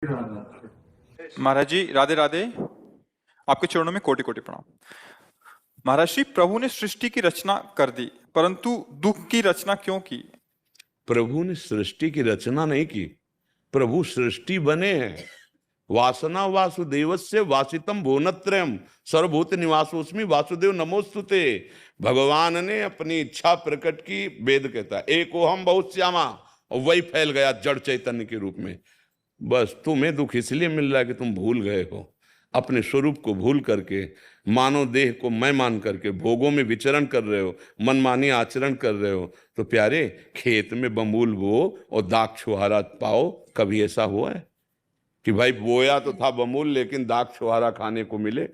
महाराज जी राधे राधे। आपके चरणों में कोटि कोटि प्रणाम। महाराज जी, प्रभु ने सृष्टि की रचना कर दी, परंतु दुख की रचना क्यों की? प्रभु ने सृष्टि की रचना नहीं की, प्रभु सृष्टि बने हैं। वासना वासुदेवस्य वासितम भुवनत्रयम् सर्वभूत निवासोस्मि वासुदेव नमोस्तुते। भगवान ने अपनी इच्छा प्रकट की। वेद कहता है एकोहम बहुश्यामा, और वही फैल गया जड़ चैतन्य के रूप में। बस तुम्हें दुख इसलिए मिल रहा है कि तुम भूल गए हो, अपने स्वरूप को भूल करके मानव देह को मैं मान करके भोगों में विचरण कर रहे हो, मनमानी आचरण कर रहे हो। तो प्यारे, खेत में बमूल बो और दाग छुहारा पाओ, कभी ऐसा हुआ है कि भाई बोया तो था बमूल लेकिन दाग छुहारा खाने को मिले?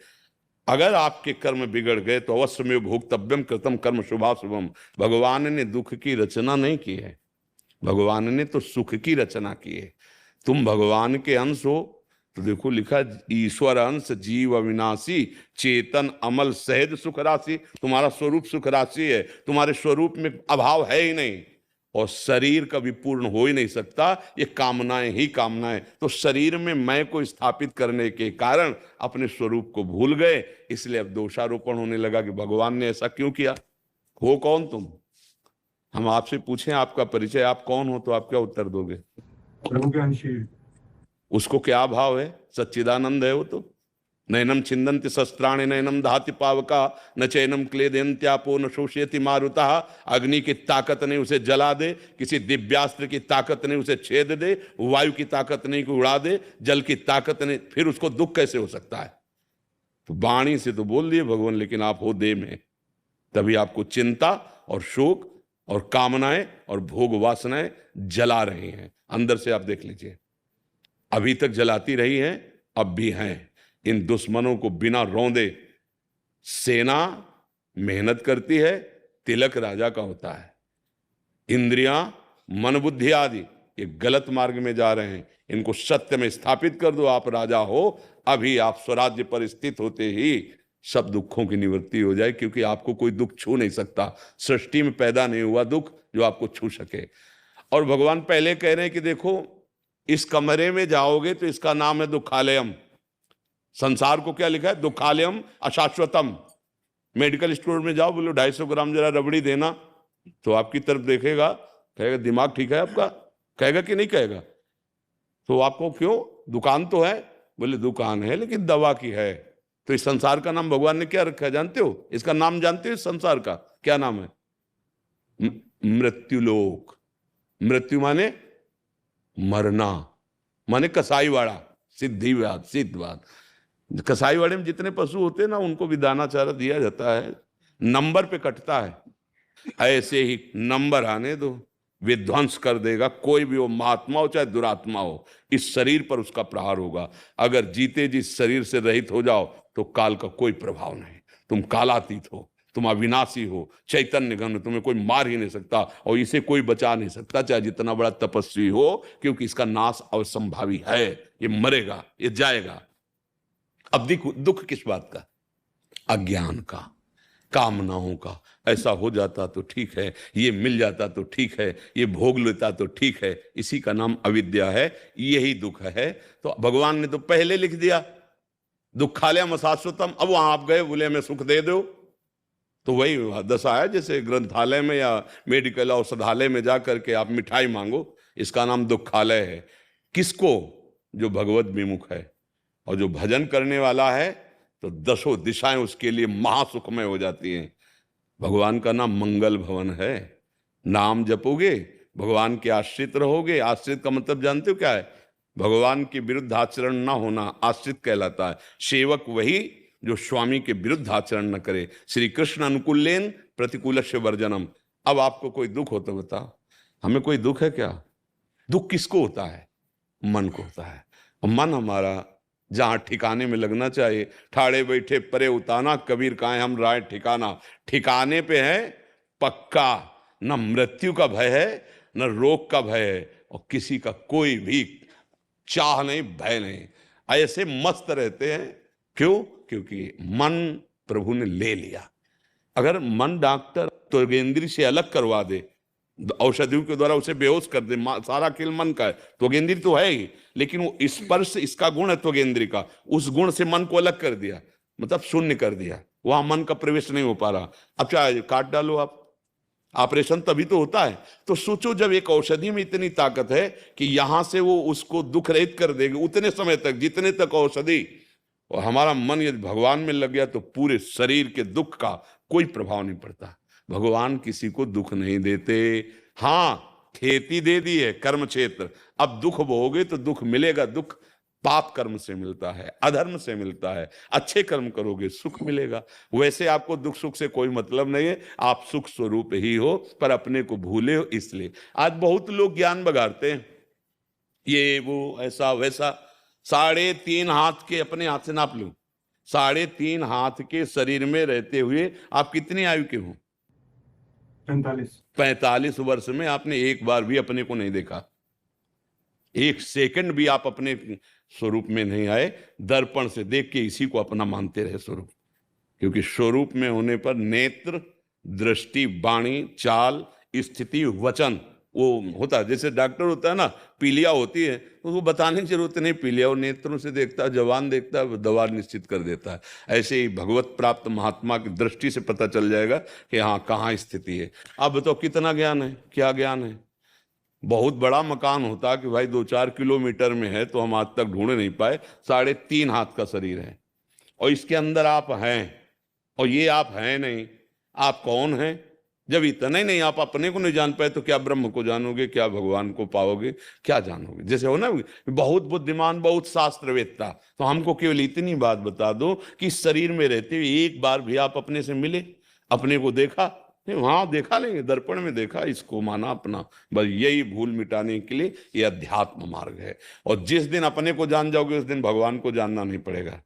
अगर आपके कर्म बिगड़ गए तो अवश्य में भोक्तव्यम कृतम कर्म शुभाशुभम। भगवान ने दुख की रचना नहीं की है, भगवान ने तो सुख की रचना की है। तुम भगवान के अंश हो तो देखो लिखा ईश्वर अंश जीव अविनाशी चेतन अमल सहज सुख राशि। तुम्हारा स्वरूप सुख राशि है, तुम्हारे स्वरूप में अभाव है ही नहीं, और शरीर कभी पूर्ण हो ही नहीं सकता। ये कामनाएं ही कामनाएं। तो शरीर में मैं को स्थापित करने के कारण अपने स्वरूप को भूल गए, इसलिए अब दोषारोपण होने लगा कि भगवान ने ऐसा क्यों किया। हो कौन तुम? हम आपसे पूछें आपका परिचय, आप कौन हो, तो आप क्या उत्तर दोगे? प्रभु के अंश। उसको क्या भाव है? सच्चिदानंद है वो तो। नैनम छिंदन्ति शस्त्राणि नैनम दहाति पावका न चैनम क्लेदयन्त्यापो न शोषयति मारुतः। अग्नि की ताकत नहीं उसे जला दे, किसी दिव्यास्त्र की ताकत नहीं उसे छेद दे, वायु की ताकत नहीं को उड़ा दे, जल की ताकत नहीं, फिर उसको दुख कैसे हो सकता है? तो वाणी से तो बोल दिए भगवान, लेकिन आप हो देह में, तभी आपको चिंता और शोक और कामनाएं और भोग वासनाएं जला रही हैं। अंदर से आप देख लीजिए, अभी तक जलाती रही हैं, अब भी हैं। इन दुश्मनों को बिना रौंदे सेना मेहनत करती है, तिलक राजा का होता है। इंद्रियां मन बुद्धि आदि ये गलत मार्ग में जा रहे हैं, इनको सत्य में स्थापित कर दो, आप राजा हो। अभी आप स्वराज्य पर स्थित होते ही सब दुखों की निवृत्ति हो जाए, क्योंकि आपको कोई दुख छू नहीं सकता। सृष्टि में पैदा नहीं हुआ दुख जो आपको छू सके। और भगवान पहले कह रहे हैं कि देखो, इस कमरे में जाओगे तो इसका नाम है दुखालयम। संसार को क्या लिखा है? दुखालयम अशाश्वतम। मेडिकल स्टोर में जाओ, बोलो 250 ग्राम जरा रबड़ी देना, तो आपकी तरफ देखेगा, कहेगा दिमाग ठीक है आपका? कहेगा कि नहीं कहेगा? तो आपको क्यों, दुकान तो है? बोले दुकान है लेकिन दवा की है। तो इस संसार का नाम भगवान ने क्या रखा है जानते हो? इसका नाम जानते हो इस संसार का क्या नाम है? मृत्युलोक। मृत्यु माने मरना, माने कसाईवाड़ा, सिद्धिवाद सिद्धवाद। कसाईवाड़े में जितने पशु होते हैं ना, उनको भी दाना चारा दिया जाता है, नंबर पे कटता है। ऐसे ही नंबर आने दो, विध्वंस कर देगा। कोई भी हो, महात्मा हो चाहे दुरात्मा हो, इस शरीर पर उसका प्रहार होगा। अगर जीते जी शरीर से रहित हो जाओ तो काल का कोई प्रभाव नहीं। तुम कालातीत हो, तुम अविनाशी हो, चैतन्य घन, तुम्हें कोई मार ही नहीं सकता और इसे कोई बचा नहीं सकता, चाहे जितना बड़ा तपस्वी हो, क्योंकि इसका नाश असंभावी है। ये मरेगा, ये जाएगा। अब दुख किस बात का? अज्ञान का, कामनाओं का। ऐसा हो जाता तो ठीक है, ये मिल जाता तो ठीक है, ये भोग लेता तो ठीक है, इसी का नाम अविद्या है, यही दुख है। तो भगवान ने तो पहले लिख दिया दुखालयम अशाश्वतम। अब वहां आप गए, बोले हमें सुख दे दो, तो वही दशा है जैसे ग्रंथालय में या मेडिकल औषधालय में जा करके आप मिठाई मांगो, इसका नाम दुखालय है। किसको? जो भगवत विमुख है और जो भजन करने वाला है, तो दसों दिशाएं उसके लिए महासुखमय हो जाती हैं। भगवान का नाम मंगल भवन है। नाम जपोगे, भगवान के आश्रित रहोगे। आश्रित का मतलब जानते हो क्या है? भगवान के विरुद्ध आचरण ना होना आश्रित कहलाता है। सेवक वही जो स्वामी के विरुद्ध आचरण न करे। श्री कृष्ण अनुकूलेन प्रतिकूलस्य वर्जनम। अब आपको कोई दुख हो तो बताओ, हमें कोई दुख है क्या? दुख किसको होता है? मन को होता है। और मन हमारा जहां ठिकाने में लगना चाहिए। ठाड़े बैठे परे उताना, कबीर काहे हम राय ठिकाना। ठिकाने पे है पक्का, न मृत्यु का भय है न रोग का भय है, और किसी का कोई भी चाह नहीं, भय नहीं। ऐसे मस्त रहते हैं। क्यों? क्योंकि मन प्रभु ने ले लिया। अगर मन डॉक्टर त्वगेंद्री से अलग करवा दे औषधियों के द्वारा उसे बेहोश कर दे। सारा खेल मन का है, त्वगेंद्री तो है ही, लेकिन वो स्पर्श इसका गुण है त्वगेंद्री का, उस गुण से मन को अलग कर दिया, मतलब शून्य कर दिया, वहां मन का प्रवेश नहीं हो पा रहा। अब चाहे काट डालो आप, ऑपरेशन तभी तो होता है। तो सोचो जब एक औषधि में इतनी ताकत है कि यहां से वो उसको दुख रहित कर देगी उतने समय तक जितने तक औषधि, और हमारा मन यदि भगवान में लग गया तो पूरे शरीर के दुख का कोई प्रभाव नहीं पड़ता। भगवान किसी को दुख नहीं देते। हाँ, खेती दे दी है कर्म क्षेत्र, अब दुख भोगे तो दुख मिलेगा। दुख पाप कर्म से मिलता है, अधर्म से मिलता है, अच्छे कर्म करोगे सुख मिलेगा। वैसे आपको दुख सुख से कोई मतलब नहीं है, आप सुख स्वरूप ही हो, पर अपने को भूले हो इसलिए। आज बहुत लोग ज्ञान बगाड़ते हैं, ये वो ऐसा वैसा। 3.5 हाथ के, अपने हाथ से नाप लो, 3.5 हाथ के शरीर में रहते हुए आप कितनी आयु के हो? 45 वर्ष में आपने एक बार भी अपने को नहीं देखा, एक सेकंड भी आप अपने स्वरूप में नहीं आए। दर्पण से देख के इसी को अपना मानते रहे स्वरूप, क्योंकि स्वरूप में होने पर नेत्र, दृष्टि, वाणी, चाल, स्थिति, वचन वो होता है। जैसे डॉक्टर होता है ना, पीलिया होती है तो उसको बताने की जरूरत नहीं, पीलिया वो नेत्रों से देखता है, जवान देखता है, दवा निश्चित कर देता है। ऐसे ही भगवत प्राप्त महात्मा की दृष्टि से पता चल जाएगा कि हाँ कहाँ स्थिति है। अब तो कितना ज्ञान है, क्या ज्ञान है। बहुत बड़ा मकान होता कि भाई 2-4 किलोमीटर में है तो हम आज तक ढूंढ नहीं पाए, 3.5 हाथ का शरीर है और इसके अंदर आप हैं, और ये आप हैं नहीं। आप कौन हैं? जब इतना ही नहीं आप अपने को नहीं जान पाए तो क्या ब्रह्म को जानोगे, क्या भगवान को पाओगे, क्या जानोगे। जैसे हो ना, बहुत बुद्धिमान, बहुत शास्त्रवेत्ता, तो हमको केवल इतनी बात बता दो कि शरीर में रहते हुए एक बार भी आप अपने से मिले, अपने को देखा? नहीं, वहां देखा लेंगे, दर्पण में देखा, इसको माना अपना। बस यही भूल मिटाने के लिए ये अध्यात्म मार्ग है। और जिस दिन अपने को जान जाओगे उस दिन भगवान को जानना नहीं पड़ेगा।